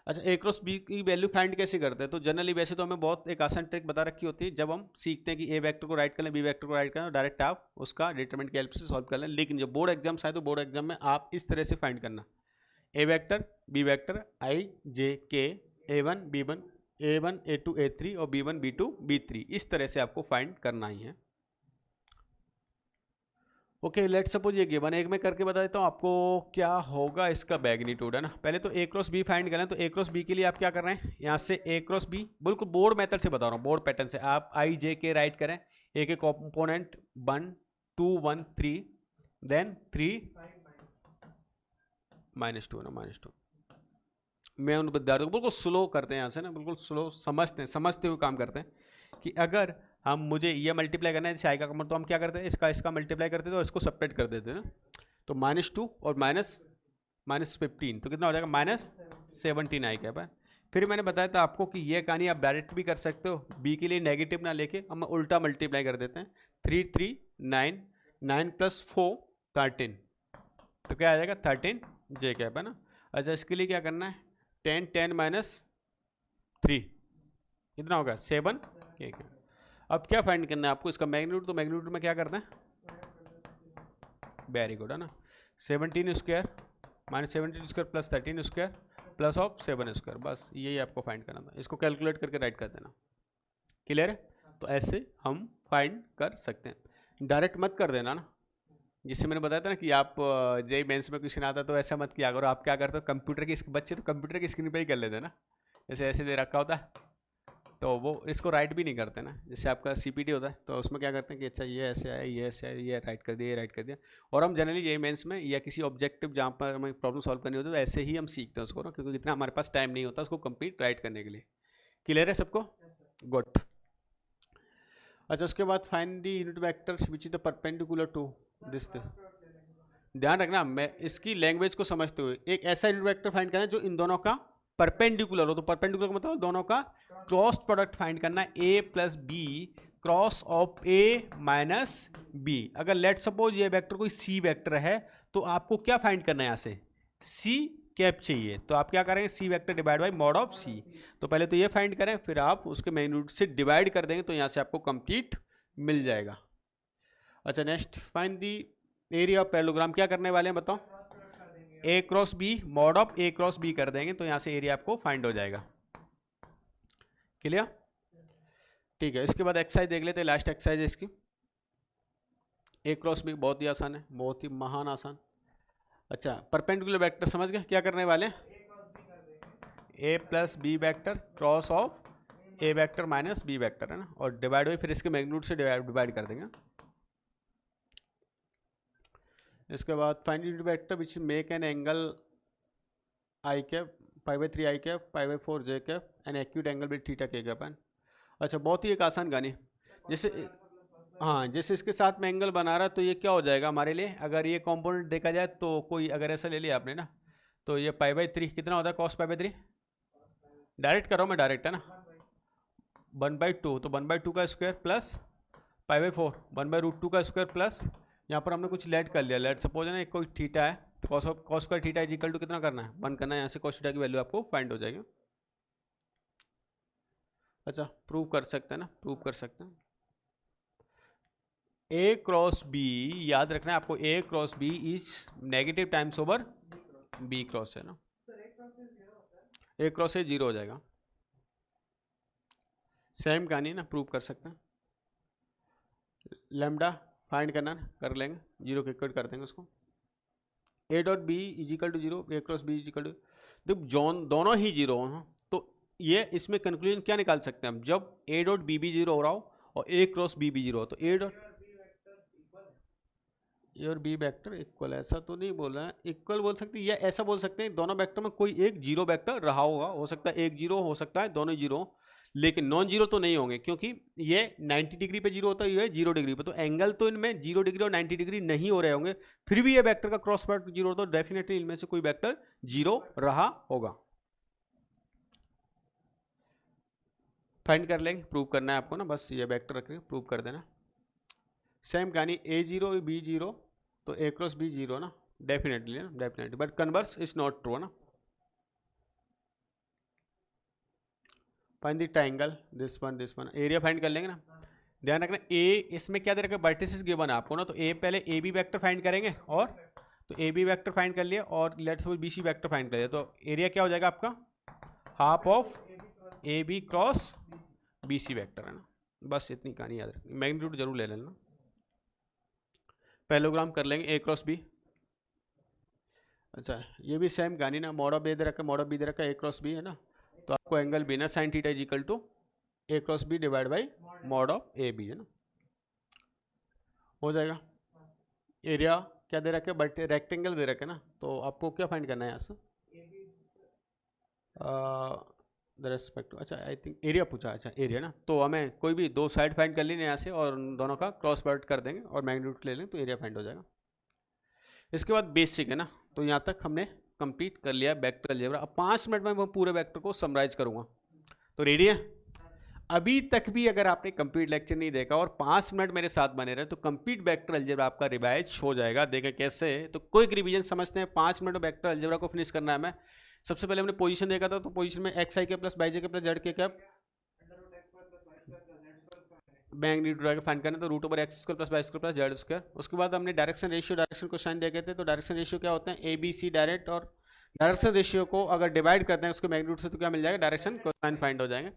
अच्छा, ए क्रॉस बी की वैल्यू फाइंड कैसे करते हैं, तो जनरली वैसे तो हमें बहुत एक आसान ट्रिक बता रखी होती है, जब हम सीखते हैं कि ए वेक्टर को राइट कर लें, बी वेक्टर को राइट करें, डायरेक्ट आप उसका डिटरमिनेंट की हेल्प से सॉल्व कर लें। लेकिन जब बोर्ड एग्जाम्स आए तो बोर्ड एग्जाम में आप इस तरह से फाइंड करना, ए वेक्टर बी वेक्टर आई जे के A1 B1 A1 A2 A3 और B1 B2 B3, इस तरह से आपको फाइंड करना ही है। ओके, लेट सपोज ये गिवन है, एक मैं करके बता देता हूँ आपको क्या होगा इसका मैग्नीट्यूड है ना। पहले तो ए क्रॉस बी फाइंड करें, तो ए क्रॉस बी के लिए आप क्या कर रहे हैं, यहाँ से ए क्रॉस बी बिल्कुल बोर्ड मेथड से बता रहा हूँ, बोर्ड पैटर्न से आप आई जे के राइट करें, ए के कॉम्पोनेंट 1 2 1 3 देन 3 -2 ना -2। मैं उन विद्यार्थियों को बिल्कुल स्लो करते हैं यहाँ से ना, बिल्कुल स्लो समझते हुए काम करते हैं कि अगर हम मुझे ये मल्टीप्लाई करना है जैसे आई का कॉमन, तो हम क्या करते हैं, इसका मल्टीप्लाई करते थे और इसको सेपरेट कर देते हैं ना। तो -2 और -15 तो कितना हो जाएगा, -17 आई कैप है। फिर मैंने बताया था आपको कि ये कहानी आप डायरेक्ट भी कर सकते हो, बी के लिए नेगेटिव ना लेके हम उल्टा मल्टीप्लाई कर देते हैं, 3 3 9 9 + 4 13, तो क्या आ जाएगा 13 जे कैप है ना। अच्छा, इसके लिए क्या करना है, 10 10 - 3 कितना होगा 7 के कैप। अब क्या फाइंड करना है आपको, इसका मैग्नीट्यूड, तो मैग्नीट्यूड में क्या करते हैं, वेरी गुड है ना, 17 square -17 square plus 13 square plus of 7 square, बस यही आपको फाइंड करना था। इसको कैलकुलेट करके राइट कर देना, क्लियर है। तो ऐसे हम फाइंड कर सकते हैं, डायरेक्ट मत कर देना ना, जिससे मैंने बताया था ना कि आप जेईई मेंस में क्वेश्चन आता तो ऐसा मत किया करो। आप क्या करते हो, कंप्यूटर की बच्चे तो कंप्यूटर की स्क्रीन पे ही कर लेते हैं ना, जैसे ऐसे दे रखा होता है तो वो इसको राइट भी नहीं करते ना। जैसे आपका सीपीटी होता है तो उसमें क्या करते हैं कि अच्छा ये ऐसे आया, ये ऐसे आया, ये राइट कर दिया, ये राइट कर दिया। और हम जनरली जेईई मेंस में या किसी ऑब्जेक्टिव जहाँ पर हमें प्रॉब्लम सॉल्व करनी होती है तो ऐसे ही हम सीखते हैं उसको ना, क्योंकि इतना हमारे पास टाइम नहीं होता उसको कंप्लीट राइट करने के लिए। क्लियर है सबको, गुड। अच्छा, उसके बाद find the unit vector which is the perpendicular to this. ध्यान रखना, मैं इसकी लैंग्वेज को समझते हुए एक ऐसा यूनिट वेक्टर फाइंड करना है जो इन दोनों का परपेंडिकुलर हो। तो परपेंडिकुलर का मतलब दोनों का क्रॉस प्रोडक्ट फाइंड करना है, a + b cross of a - b। अगर लेट सपोज ये वेक्टर कोई c वेक्टर है तो आपको क्या फाइंड करना है, यहाँ से c कैप चाहिए, तो आप क्या करेंगे, C vector divide by mod of C. तो पहले तो ये फाइंड करें, फिर आप उसके मैग्नीट्यूड से डिवाइड कर देंगे, तो यहाँ से आपको कंप्लीट मिल जाएगा। अच्छा next, find the area of parallelogram. क्या करने वाले हैं बताओ, A cross B, mod of A cross B कर देंगे, तो यहाँ से एरिया आपको फाइंड हो जाएगा। क्लियर? ठीक है, इसके बाद एक्सरसाइज देख लेते हैं, लास्ट एक्सरसाइज है इसकी। ए क्रॉस बी बहुत ही आसान है, बहुत ही महान आसान। अच्छा, परपेंडिकुलर वेक्टर समझ गए क्या करने वाले हैं, A plus B vector cross of A vector minus B vector है ना, और डिवाइड बाई फिर इसके मैग्नीट्यूड से डिवाइड कर देंगे। इसके बाद find unit vector which make an angle i cap π/3 i cap π/4 j cap an acute angle with theta k cap. अच्छा, बहुत ही एक आसान गानी, जैसे हाँ जैसे इसके साथ में एंगल बना रहा है, तो ये क्या हो जाएगा हमारे लिए, अगर ये कंपोनेंट देखा जाए तो कोई अगर ऐसा ले लिया आपने ना, तो ये π/3 कितना होता है, cos π/3, डायरेक्ट करो मैं डायरेक्ट है ना, 1/2, तो 1/2 का स्क्वायर प्लस π/4 1/√2 का स्क्वायर प्लस, यहाँ पर हमने कुछ लेट कर लिया, लेट सपोज है ना, एक कोई थीटा है, तो cos square theta is equal to कितना करना है, 1 करना है, यहाँ से cos थीटा की वैल्यू आपको फाइंड हो जाएगी। अच्छा, प्रूव कर सकते हैं ना, प्रूव कर सकते हैं। ए क्रॉस बी, याद रखना है आपको, A cross B is negative times over B cross है ना, ए क्रॉस ए 0 हो जाएगा। सेम कहानी ना, प्रूव कर सकते हैं। लैम्डा फाइंड करना है, कर लेंगे, 0 के इक्वल कर देंगे उसको। A dot B is equal to 0, A cross B is equal to, देखो दोनों ही 0 हो, तो ये इसमें कंक्लूजन क्या निकाल सकते हैं हम, जब ए डॉट बी भी 0 हो रहा हो और ए क्रॉस बी भी 0 हो, तो ए डॉट ए और बी वेक्टर इक्वल, ऐसा तो नहीं बोला है, इक्वल बोल सकते हैं, या ऐसा बोल सकते हैं दोनों वेक्टर में कोई एक 0 वेक्टर रहा होगा, हो सकता है एक 0 हो सकता है दोनों 0, लेकिन नॉन 0 तो नहीं होंगे, क्योंकि ये 90 डिग्री पे 0 होता है, ये 0 डिग्री पे, तो एंगल तो इनमें 0 डिग्री और 90 डिग्री नहीं हो रहे होंगे, फिर भी ये वेक्टर का क्रॉस प्रोडक्ट 0 होता है, डेफिनेटली इनमें से कोई वेक्टर 0 रहा होगा। फाइंड कर लेंगे, प्रूव करना है आपको ना, बस ये वेक्टर रख के प्रूव कर देना। सेम कहानी, a0 b0, तो a क्रॉस b 0 ना, डेफिनेटली ना, definitely, but converse is not true ना। Find the triangle, this one, area find कर लेंगे ना। ध्यान रखना, ए इसमें क्या दे रखा है, वर्टिसेस गिवन है आपको ना, तो ए पहले ए बी वेक्टर फाइंड करेंगे, और तो ए बी वेक्टर फाइंड कर लिया, और let's suppose B C vector find कर लिया, तो एरिया क्या हो जाएगा आपका, half of A B cross B C vector है ना, बस इतनी कहानी याद रखनी, मैग्नीट्यूड जरूर ले लेना। पैरेललोग्राम कर लेंगे, ए क्रॉस बी। अच्छा, ये भी सेम कहानी ना, मॉड ऑफ ए दे रखा है, मॉड ऑफ बी दे रखा है, ए क्रॉस बी है ना, तो आपको एंगल बी ना sine theta is equal to A cross B divide by mod of A B है ना, हो जाएगा। एरिया क्या दे रखा है, बट रेक्टेंगल दे रखा है ना, तो आपको क्या फाइंड करना है यहाँ से, द रेस्पेक्ट, अच्छा आई थिंक एरिया पूछा, अच्छा एरिया ना, तो हमें कोई भी दो साइड फाइंड कर लेंगे यहाँ से, और दोनों का क्रॉस प्रोडक्ट कर देंगे और मैग्नीट्यूड ले लेंगे, तो एरिया फाइंड हो जाएगा। इसके बाद बेसिक है ना, तो यहाँ तक हमने कंप्लीट कर लिया वेक्टर अलजेब्रा। अब 5 मिनट में मैं पूरे वेक्टर को समराइज करूँगा, तो रेडी है। अभी तक भी अगर आपने कंप्लीट लेक्चर नहीं देखा और 5 मिनट मेरे साथ बने रहे, तो कंप्लीट वेक्टर अलजेब्रा आपका रिवाइज हो जाएगा। देखें कैसे, तो क्विक रिवीजन समझते हैं, 5 मिनट वेक्टर अलजेब्रा को फिनिश करना है हमें। सबसे पहले हमने पोजीशन देखा था, तो पोजीशन में एक्स आई के plus Y J K plus Z K cap magnitude find करना, तो root over X square plus Y square plus Z square. उसके बाद हमने direction ratio, direction cosine देखे थे, तो डायरेक्शन रेशियो क्या होते हैं, ए बी सी डायरेक्ट, और डायरेक्शन रेशियो को अगर डिवाइड करते हैं उसके मैग्नीट्यूड से, तो क्या मिल जाएगा, डायरेक्शन कोसाइन फाइंड हो जाएंगे।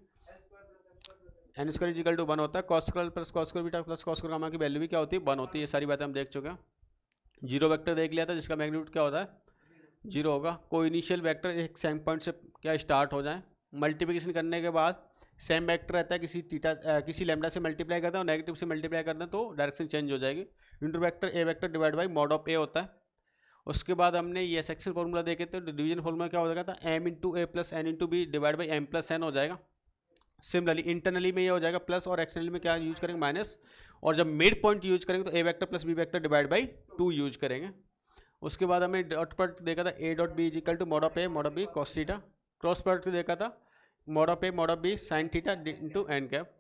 N square is equal to 1 होता है, cos square plus cos square beta plus cos square gamma की वैल्यू भी क्या होती है, 1 होती है। ये सारी बातें हम देख चुके हैं। जीरो वेक्टर देख लिया था, जिसका मैग्नीट्यूड क्या होता है, 0 होगा। कोई इनिशियल वेक्टर एक सेम पॉइंट से क्या स्टार्ट हो जाए, मल्टीप्लिकेशन करने के बाद सेम वेक्टर रहता है, किसी थीटा किसी लैम्डा से मल्टीप्लाई करते हैं और नेगेटिव से मल्टीप्लाई करते हैं, तो डायरेक्शन चेंज हो जाएगी। Inter vector A vector divide by mod of A होता है। उसके बाद हमने ये सेक्शन फॉर्मूला देखे थे, डिवीजन फॉर्मूला क्या हो जाएगा था, M into A plus N into B divide by M plus N हो जाएगा। सिमिलरली इंटरनली में ये हो जाएगा प्लस, और एक्सटर्नली में क्या यूज करेंगे, माइनस, और जब मिड पॉइंट यूज करेंगे तो A vector plus B vector divide by 2 use करेंगे। उसके बाद हमें डॉट प्रोडक्ट देखा था, A dot B is equal to mod of B cos theta. Cross product देखा था, mod of B sine theta into N cap.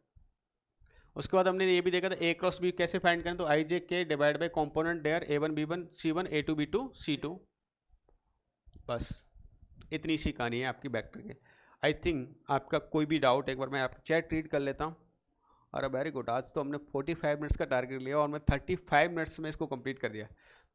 उसके बाद हमने ये भी देखा था, ए क्रॉस बी कैसे फाइंड करें, तो आई जे के divide by component dare A1 B1 C1 A2 B2 C2, बस इतनी सी कहानी है आपकी वेक्टर की। आई थिंक आपका कोई भी डाउट, एक बार मैं आपका चैट रीड कर लेता हूँ। और वेरी गुड, आज तो हमने 45 मिनट्स का टारगेट लिया और मैं 35 मिनट्स में इसको कंप्लीट कर दिया।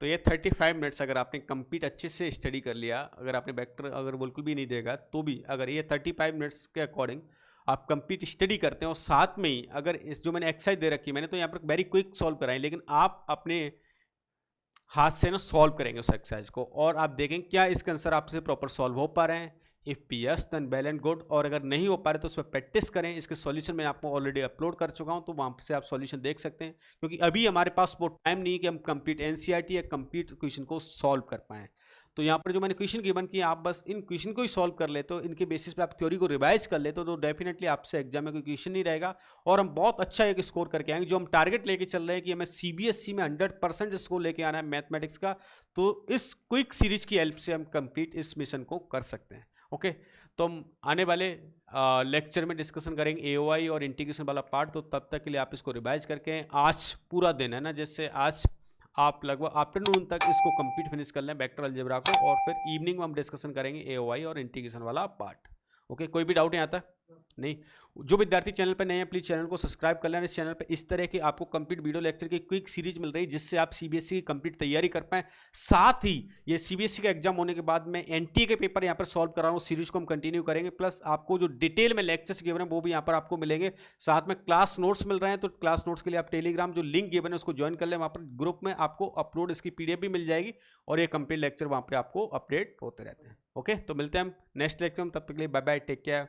तो ये 35 मिनट्स अगर आपने कंप्लीट अच्छे से स्टडी कर लिया, अगर आपने वेक्टर अगर बिल्कुल भी नहीं देगा तो भी अगर ये 35 मिनट्स के अकॉर्डिंग आप कंप्लीट स्टडी करते हैं और साथ में ही अगर इस जो मैंने एक्सरसाइज दे रखी है, मैंने तो यहाँ पर वेरी क्विक सॉल्व कराई, लेकिन आप अपने हाथ से ना सॉल्व करेंगे उस एक्सरसाइज को और आप देखेंगे क्या इसके आंसर आपसे प्रॉपर सॉल्व हो पा रहे हैं। If P yes then well and good, और अगर नहीं हो पा रहे तो उस पर प्रैक्टिस करें। इसके सॉल्यूशन मैं आपको ऑलरेडी अपलोड कर चुका हूं, तो वहां से आप सॉल्यूशन देख सकते हैं, क्योंकि अभी हमारे पास वो टाइम नहीं है कि हम कंप्लीट एनसीईआरटी या कंप्लीट क्वेश्चन को सॉल्व कर पाएं। तो यहाँ पर जो मैंने क्वेश्चन गिवन किया, आप बस इन क्वेश्चन को ही सॉल्व कर लेते हो, इनके बेसिस पे आप थ्योरी को रिवाइज कर लेते हो, तो डेफिनेटली आपसे एग्जाम में कोई क्वेश्चन नहीं रहेगा और हम बहुत अच्छा एक स्कोर करके आएंगे। जो हम टारगेट लेके चल रहे हैं कि हमें सीबीएसई में 100% स्कोर लेके आना है मैथमेटिक्स का, तो इस क्विक सीरीज की हेल्प से हम कंप्लीट इस मिशन को कर सकते हैं। ओके, तो हम आने वाले लेक्चर में डिस्कशन करेंगे एओआई और इंटीग्रेशन वाला पार्ट। तो तब तक के लिए आप इसको रिवाइज करके, आज पूरा दिन है ना, जैसे आज आप लगभग आफ्टरनून तक इसको कंप्लीट फिनिश कर लें वेक्टर अलजेब्रा को, और फिर इवनिंग में हम डिस्कशन करेंगे एओआई और इंटीग्रेशन वाला पार्ट। ओके, कोई भी डाउट है यहाँ तक? नहीं। जो विद्यार्थी चैनल पर नए हैं प्लीज चैनल को सब्सक्राइब कर लें। इस चैनल पे इस तरह की आपको कंप्लीट वीडियो लेक्चर की क्विक सीरीज मिल रही है, जिससे आप सीबीएसई की कंप्लीट तैयारी कर पाएं। साथ ही ये सीबीएसई का एग्जाम होने के बाद मैं एनटीए के पेपर यहाँ पर सॉल्व कर रहा हूँ, सीरीज को हम कंटिन्यू करेंगे। प्लस आपको जो डिटेल में लेक्चर्स गिवन है वो भी यहाँ पर आपको मिलेंगे। साथ में क्लास नोट्स मिल रहे हैं, तो क्लास नोट्स के लिए आप टेलीग्राम जो लिंक गिवन है उसको ज्वाइन कर लें। वहाँ पर ग्रुप में आपको अपलोड इसकी पीडीएफ भी मिल जाएगी और ये कंप्लीट लेक्चर वहाँ पर आपको अपडेट होते रहते हैं। ओके, तो मिलते हैं हम नेक्स्ट लेक्चर में, तब तक के लिए बाय बाय, टेक केयर।